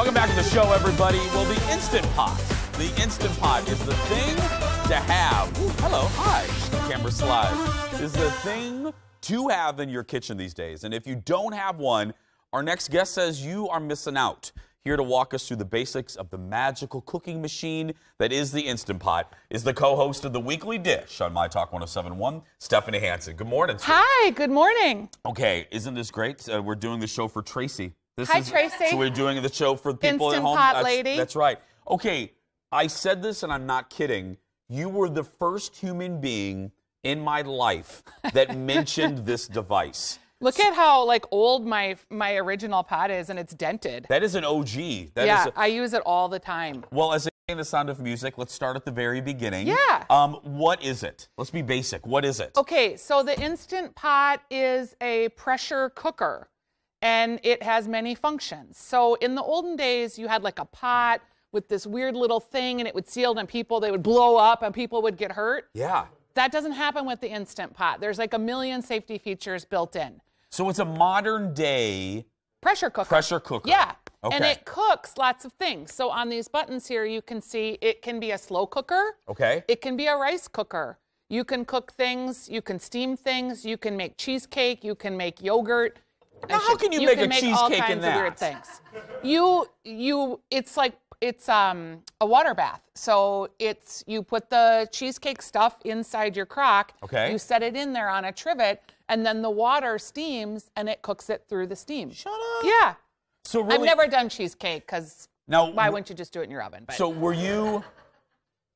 Welcome back to the show, everybody. Well, the Instant Pot. The Instant Pot is the thing to have. Ooh, hello, hi. Camera slide. Is the thing to have in your kitchen these days. And if you don't have one, our next guest says you are missing out. Here to walk us through the basics of the magical cooking machine that is the Instant Pot is the co-host of the Weekly Dish on My Talk 107.1, Stephanie Hansen. Good morning, sir. Hi, good morning. Okay, isn't this great? We're doing the show for Tracy. Hi, Tracy. So we're doing the show for the people Instant at home. Pot lady. That's right. Okay, I said this and I'm not kidding. You were the first human being in my life that mentioned this device. Look at how old my original pot is, and it's dented. That is an OG. I use it all the time. Well, as a the sound of music, let's start at the very beginning. Yeah. What is it? Let's be basic. What is it? Okay, so the Instant Pot is a pressure cooker, and it has many functions. So in the olden days, you had like a pot with this weird little thing, and it would seal, and they would blow up, and people would get hurt. Yeah. That doesn't happen with the Instant Pot. There's like a million safety features built in. So it's a modern day pressure cooker. Pressure cooker. Yeah. Okay. And it cooks lots of things. So on these buttons here, you can see it can be a slow cooker. Okay. It can be a rice cooker. You can cook things. You can steam things. You can make cheesecake. You can make yogurt. Now, how can you make a cheesecake all in kinds that? Of weird things. It's a water bath. So you put the cheesecake stuff inside your crock. Okay. You set it in there on a trivet, and then the water steams, and it cooks it through the steam. Shut up. Yeah. So really, I've never done cheesecake because why wouldn't you just do it in your oven? But, so were you?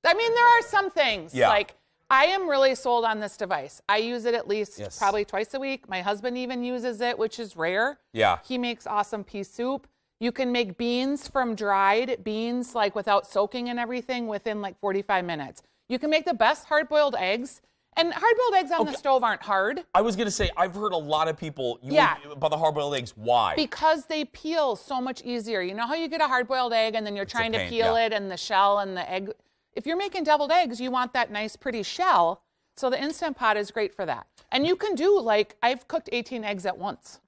I mean, there are some things. Yeah. Like, I am really sold on this device. I use it at least Yes. probably twice a week. My husband even uses it, which is rare. Yeah. He makes awesome pea soup. You can make beans from dried beans, like without soaking and everything, within like 45 minutes. You can make the best hard-boiled eggs. And hard-boiled eggs on the stove aren't hard. I was going to say, I've heard a lot of people about the hard-boiled eggs. Why? Because they peel so much easier. You know how you get a hard-boiled egg and then you're trying to peel it and the shell and the egg. If you're making deviled eggs, you want that nice, pretty shell. So the Instant Pot is great for that. And you can do, I've cooked 18 eggs at once.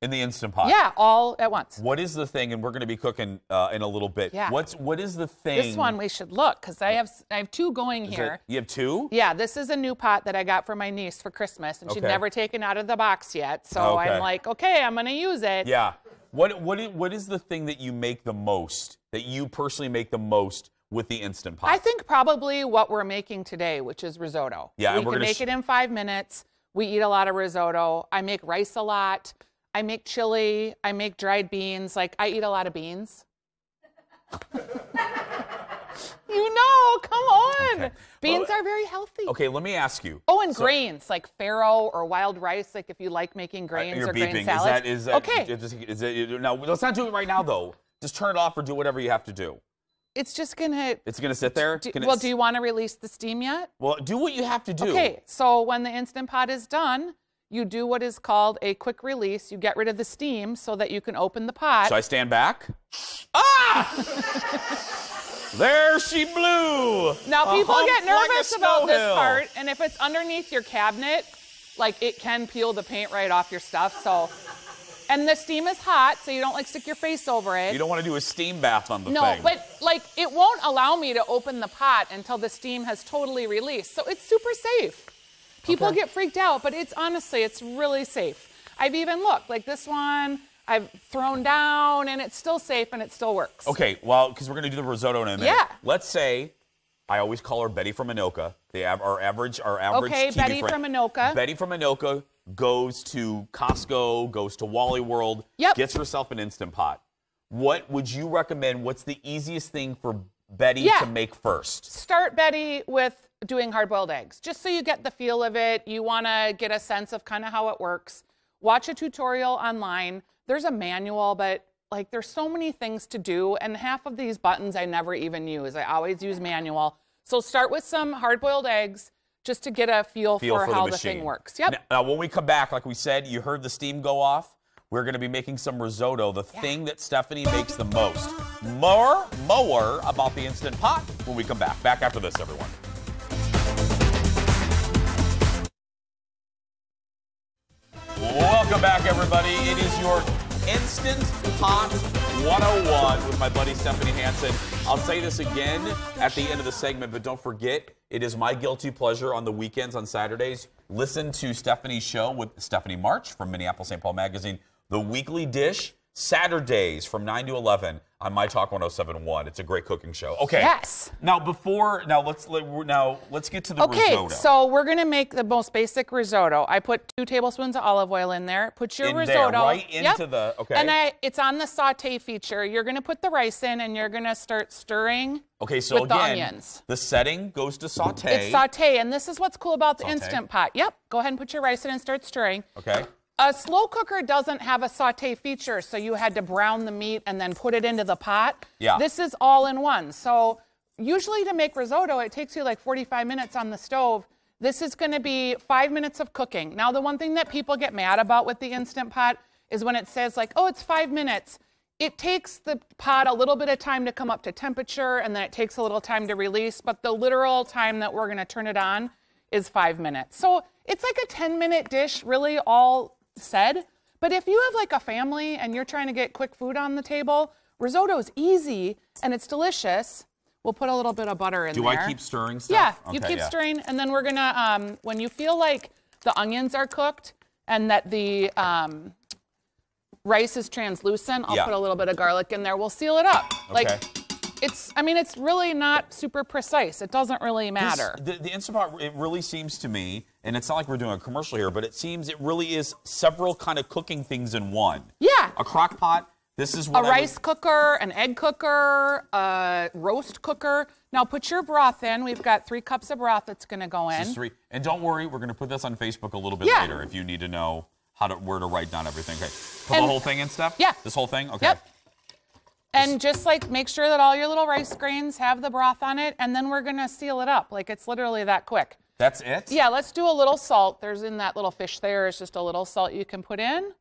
In the Instant Pot? Yeah, all at once. What is the thing, and we're going to be cooking in a little bit. Yeah. What is the thing? This one we should look, because I have two going here. You have two? Yeah, this is a new pot that I got for my niece for Christmas, and she'd never taken out of the box yet. So I'm like, okay, I'm going to use it. Yeah. What is the thing that you make the most, that you personally make the most with the Instant Pot? I think probably what we're making today, which is risotto. Yeah, we can make it in 5 minutes. We eat a lot of risotto. I make rice a lot. I make chili. I make dried beans. I eat a lot of beans. Come on. Okay. Beans are very healthy. Okay, let me ask you. Oh, and grains, like farro or wild rice, if you like making grains or grain salads. Is that, okay. Now, let's not do it right now, though. Just turn it off or do whatever you have to do. It's just going to... It's going to sit there? Do you want to release the steam yet? Well, do what you have to do. Okay, so when the Instant Pot is done, you do what is called a quick release. You get rid of the steam so that you can open the pot. So I stand back. Ah! There she blew. Now, people get nervous about this part, and if it's underneath your cabinet, it can peel the paint right off your stuff. So, and the steam is hot, so you don't stick your face over it. You don't want to do a steam bath on the thing. No, but it won't allow me to open the pot until the steam has totally released. So it's super safe. People get freaked out, but it's really safe. I've even looked, this one, I've thrown down, and it's still safe, and it still works. Okay, well, because we're going to do the risotto in a minute. Yeah. Let's say, I always call her Betty from Anoka, our average okay, TV Betty friend. from Anoka. Betty from Anoka goes to Costco, goes to Wally World, gets herself an Instant Pot. What would you recommend? What's the easiest thing for Betty to make first? Start Betty with doing hard-boiled eggs, just so you get the feel of it. You want to get a sense of kind of how it works. Watch a tutorial online. There's a manual, but there's so many things to do, and half of these buttons I never even use. I always use manual. So start with some hard-boiled eggs just to get a feel for how the thing works. Yep. Now, when we come back, like we said, you heard the steam go off. We're going to be making some risotto, the thing that Stephanie makes the most. More about the Instant Pot when we come back. Back after this, everyone. Welcome back, everybody. It is your Instant Pot 101 with my buddy Stephanie Hansen. I'll say this again at the end of the segment, but don't forget, it is my guilty pleasure on the weekends, on Saturdays. Listen to Stephanie's show with Stephanie March from Minneapolis St. Paul Magazine, The Weekly Dish, Saturdays from 9 to 11 on My Talk 107.1. It's a great cooking show. Okay. Yes. Now let's get to the risotto. Okay, so we're gonna make the most basic risotto. I put 2 tablespoons of olive oil in there. Put your risotto right into the okay. And it's on the saute feature. You're gonna put the rice in, and you're gonna start stirring. Okay, so with the again, onions. the setting goes to saute. It's saute, and this is what's cool about the Instant Pot. Yep. Go ahead and put your rice in and start stirring. Okay. A slow cooker doesn't have a saute feature, so you had to brown the meat and then put it into the pot. Yeah. This is all in one. So usually to make risotto, it takes you like 45 minutes on the stove. This is going to be 5 minutes of cooking. Now, the one thing that people get mad about with the Instant Pot is when it says like, oh, it's 5 minutes. It takes the pot a little bit of time to come up to temperature, and then it takes a little time to release, but the literal time that we're going to turn it on is 5 minutes. So it's like a 10-minute dish, really, all said. But if you have like a family and you're trying to get quick food on the table, risotto is easy and it's delicious. We'll put a little bit of butter in there. Do I keep stirring stuff? Yeah, okay, you keep stirring, and then we're gonna, when you feel like the onions are cooked and that the rice is translucent, I'll put a little bit of garlic in there. We'll seal it up. Okay. Like, it's really not super precise. It doesn't really matter. The Instant Pot, it really seems to me, and it's not like we're doing a commercial here, but it seems it really is several kind of cooking things in one. Yeah. A crock pot, this is what a rice cooker, an egg cooker, a roast cooker. Now put your broth in. We've got 3 cups of broth that's gonna go in. And don't worry, we're gonna put this on Facebook a little bit later if you need to know where to write down everything. Okay. Put the whole thing in, Steph? Yeah. This whole thing? Okay. Yep. And just like make sure that all your little rice grains have the broth on it, and then we're gonna seal it up. Like, it's literally that quick. That's it? Yeah, let's do a little salt. There's in that little fish there is just a little salt you can put in.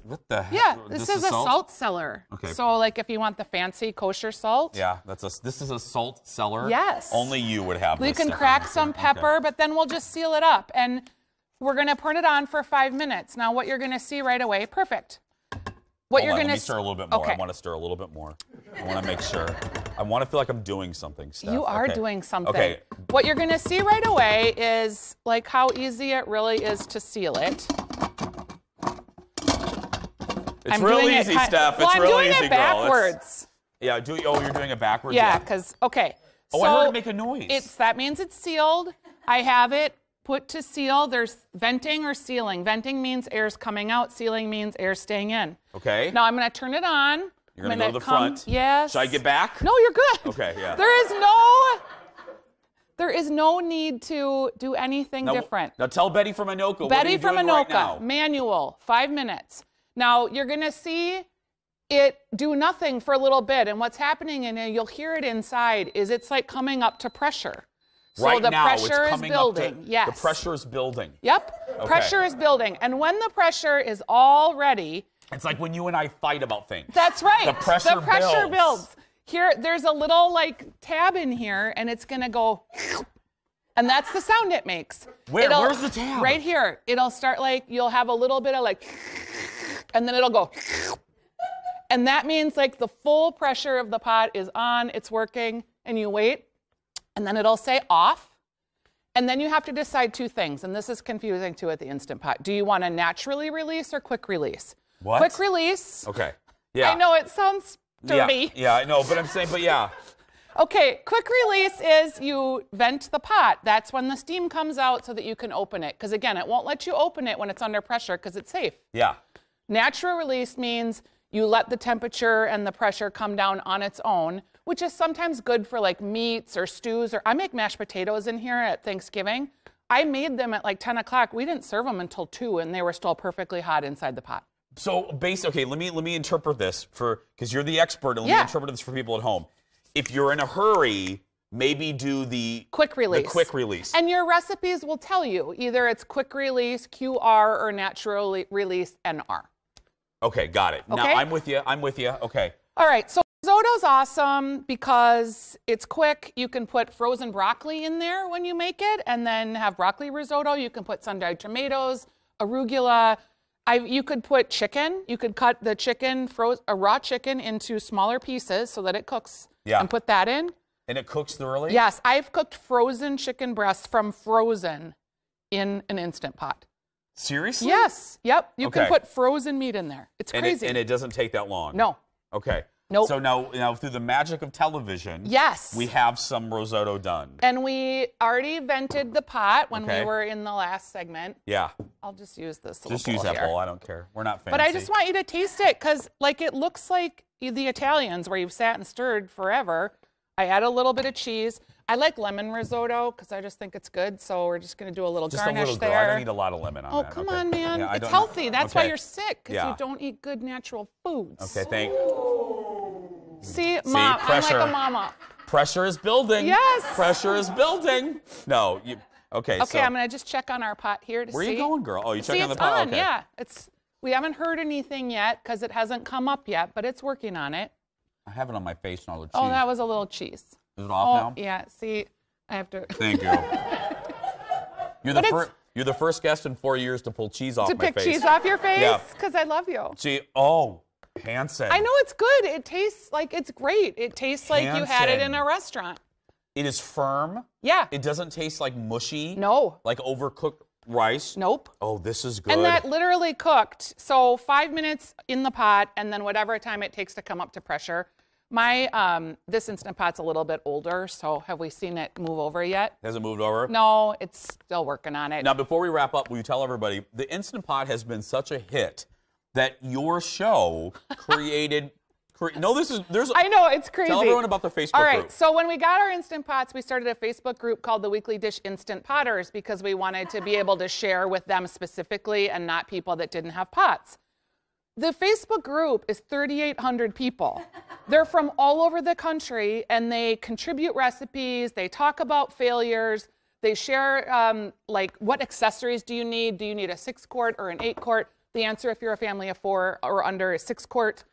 What the heck? Yeah, this is a salt cellar. Okay. So like if you want the fancy kosher salt. Yeah, this is a salt cellar. Yes. Only you would have this. You can crack some pepper, but then we'll just seal it up. And we're gonna turn it on for 5 minutes. Now what you're gonna see right away, perfect. Let me stir a little bit more. Okay. I want to stir a little bit more. I want to make sure. I want to feel like I'm doing something, Steph. You are doing something. Okay. What you're going to see right away is like how easy it really is to seal it. It's real easy, Steph. It's real easy, girl. I'm doing it backwards. You're doing it backwards? Yeah, because, okay. Oh, I heard it make a noise. That means it's sealed. I have it put to seal. There's venting or sealing. Venting means air's coming out. Sealing means air staying in. Okay. Now I'm going to turn it on. You're going to go to the front. Yes. Should I get back? No, you're good. Okay, yeah. There is no need to do anything different. Now tell Betty from Anoka. Betty from Anoka. Right now? Manual, 5 minutes. Now you're going to see it do nothing for a little bit. And what's happening, and you'll hear it inside, is it's like coming up to pressure. So the pressure is building. Yes. The pressure is building. Yep. Okay. Pressure is building. And when the pressure is all ready. It's like when you and I fight about things. That's right. The pressure builds. Here, there's a little like tab in here, and it's going to go. And that's the sound it makes. Where's the tab? Right here. It'll start like, you'll have a little bit of like, and then it'll go. And that means like the full pressure of the pot is on, it's working, and you wait. And then it'll say off. And then you have to decide 2 things. And this is confusing too at the Instant Pot. Do you want to naturally release or quick release? What? Quick release. Okay. Yeah. I know it sounds dirty. Yeah, I know, but I'm saying, but yeah. Okay, quick release is you vent the pot. That's when the steam comes out so that you can open it. Because again, it won't let you open it when it's under pressure because it's safe. Yeah. Natural release means you let the temperature and the pressure come down on its own, which is sometimes good for like meats or stews. Or I make mashed potatoes in here at Thanksgiving. I made them at like 10 o'clock. We didn't serve them until 2, and they were still perfectly hot inside the pot. So, okay, let me interpret this because you're the expert, and let me interpret this for people at home. If you're in a hurry, maybe do the quick release. The quick release. And your recipes will tell you either it's quick release, QR, or natural release, NR. Okay, got it. Okay? Now I'm with you. Okay. All right, so risotto's awesome because it's quick. You can put frozen broccoli in there when you make it and then have broccoli risotto. You can put sun-dried tomatoes, arugula. You could put chicken. You could cut the chicken, a raw chicken, into smaller pieces so that it cooks. Yeah. And put that in. And it cooks thoroughly? Yes, I've cooked frozen chicken breasts from frozen in an Instant Pot. Seriously? Yes. Yep. You can put frozen meat in there. It's crazy. And it doesn't take that long? No. Okay. Nope. So now through the magic of television, yes, we have some risotto done. And we already vented the pot when we were in the last segment. Yeah. I'll just use this little Just use that bowl. I don't care. We're not fancy. But I just want you to taste it because, like, it looks like the Italians where you've sat and stirred forever. I add a little bit of cheese. I like lemon risotto because I just think it's good. So we're just going to do a little garnish there. I don't need a lot of lemon on that. Oh, come on, man. Yeah, it's healthy. That's why you're sick, because you don't eat good natural foods. Okay, thank See, Mom, pressure. I'm like a mama. Pressure is building. Yes. Pressure is building. No, okay. Okay, I'm going to just check on our pot here to see. Where are you going, girl? Oh, you checking on the it's pot? on, Okay. yeah. We haven't heard anything yet because it hasn't come up yet, but it's working on it. I have it on my face and all the cheese. Oh, that was a little cheese. Is it off now? Yeah, see, I have to. Thank you. You're the first guest in 4 years to pull cheese off my face. To pick cheese off your face? Because I love you. See, Hansen. I know it's good. It tastes like it's great. It tastes like you had it in a restaurant. It is firm. Yeah. It doesn't taste like mushy. No. Like overcooked rice. Nope. Oh, this is good. And that literally cooked. So 5 minutes in the pot and then whatever time it takes to come up to pressure. This Instant Pot's a little bit older, so have we seen it move over yet? Has it moved over? No, it's still working on it. Now, before we wrap up, will you tell everybody, the Instant Pot has been such a hit that your show created... No, I know, it's crazy. Tell everyone about the Facebook All right, group. so when we got our Instant Pots, we started a Facebook group called the Weekly Dish Instant Potters because we wanted to be able to share with them specifically and not people that didn't have pots. The Facebook group is 3,800 people. They're from all over the country, and they contribute recipes. They talk about failures. They share, like, what accessories do you need? Do you need a 6-quart or an 8-quart? The answer, if you're a family of 4 or under, is 6-quart.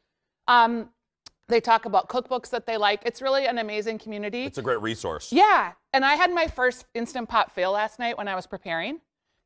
They talk about cookbooks that they like. It's really an amazing community. It's a great resource. Yeah, and I had my first Instant Pot fail last night when I was preparing.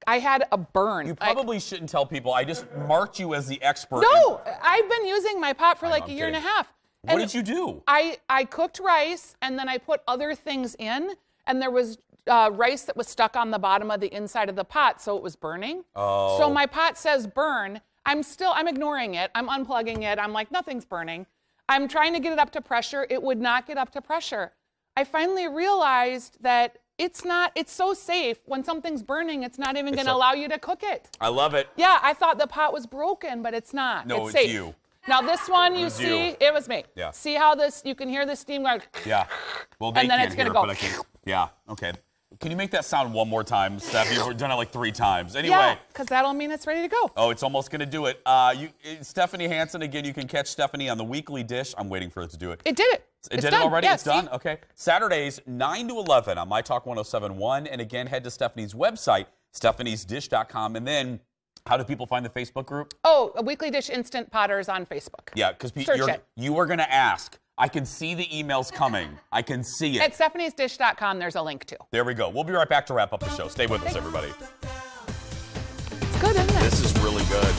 I had a burn. You probably shouldn't tell people. I just marked you as the expert. No, I've been using my pot for like a year and a half. What did you do? I cooked rice, and then I put other things in, and there was rice that was stuck on the bottom of the inside of the pot, so it was burning. Oh. So my pot says burn. I'm ignoring it. I'm unplugging it. I'm like, nothing's burning. I'm trying to get it up to pressure. It would not get up to pressure. I finally realized that it's so safe. When something's burning, it's not even going to allow you to cook it. I love it. Yeah, I thought the pot was broken, but it's not. No, it's safe. you. Now this one, you see, it was me. Yeah. See how you can hear the steam going. Yeah. Well, they and then can't it's going to hear go. it, but I can. Yeah, okay. Can you make that sound one more time, Steph? You've done it like 3 times. Anyway. Yeah, because that'll mean it's ready to go. Oh, it's almost going to do it. Stephanie Hansen, again, you can catch Stephanie on the Weekly Dish. I'm waiting for it to do it. It did it. It did it already? Yeah, it's done? Okay. Saturdays, 9 to 11 on My Talk 107.1. And again, head to Stephanie's website, stephaniesdish.com. And then, how do people find the Facebook group? Oh, a Weekly Dish Instant Potters on Facebook. Yeah, because you were going to ask. I can see the emails coming. I can see it. At stephaniesdish.com, there's a link to. There we go. We'll be right back to wrap up the show. Stay with us, everybody. It's good, isn't it? This is really good.